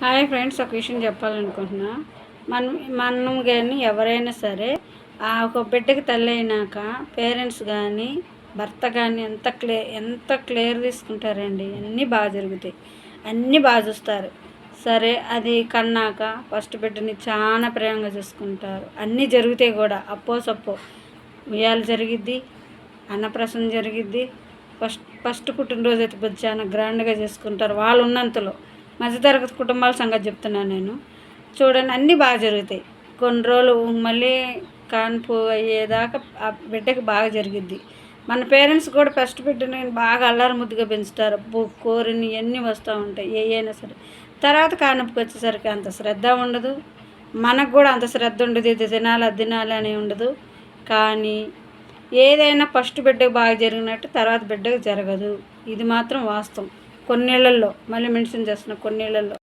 Hi friends, ఒక విషయం చెప్పాలనుకుంటున్నా. మనం కానీ ఎవరైనా సరే ఒక బిడ్డకి తల్లి అయినాక పేరెంట్స్ కానీ భర్త కానీ ఎంత క్లియర్ తీసుకుంటారండి. అన్నీ బాగా జరుగుతాయి, అన్నీ బాగా చూస్తారు. సరే, అది కన్నాక ఫస్ట్ బిడ్డని చాలా ప్రేమగా చూసుకుంటారు. అన్నీ జరుగుతాయి కూడా, అప్పో సప్పో ఉయ్యాలు జరిగిద్ది, అన్నప్రాసన జరిగిద్ది. ఫస్ట్ పుట్టినరోజు అయితే చాలా గ్రాండ్గా చేసుకుంటారు వాళ్ళు ఉన్నంతలో. మధ్యతరగతి కుటుంబాల సంగతి చెప్తున్నాను నేను. చూడండి, అన్నీ బాగా జరుగుతాయి. కొన్ని రోజులు మళ్ళీ కాన్పు అయ్యేదాకా ఆ బిడ్డకి బాగా జరిగిద్ది. మన పేరెంట్స్ కూడా ఫస్ట్ బిడ్డని బాగా అల్లారు ముద్దుగా పెంచుతారు. కోరిని ఇవన్నీ వస్తూ ఉంటాయి, అయినా సరే. తర్వాత కాన్పుకి వచ్చేసరికి అంత శ్రద్ధ ఉండదు, మనకు కూడా అంత శ్రద్ధ ఉండదు. ఇది తినాలి అది తినాలి అని ఉండదు. కానీ ఏదైనా ఫస్ట్ బిడ్డకు బాగా జరిగినట్టు తర్వాత బిడ్డకు జరగదు. ఇది మాత్రం వాస్తవం. కొన్నేళ్లలో, మళ్ళీ మెన్షన్ చేస్తున్న కొన్నేళ్లలో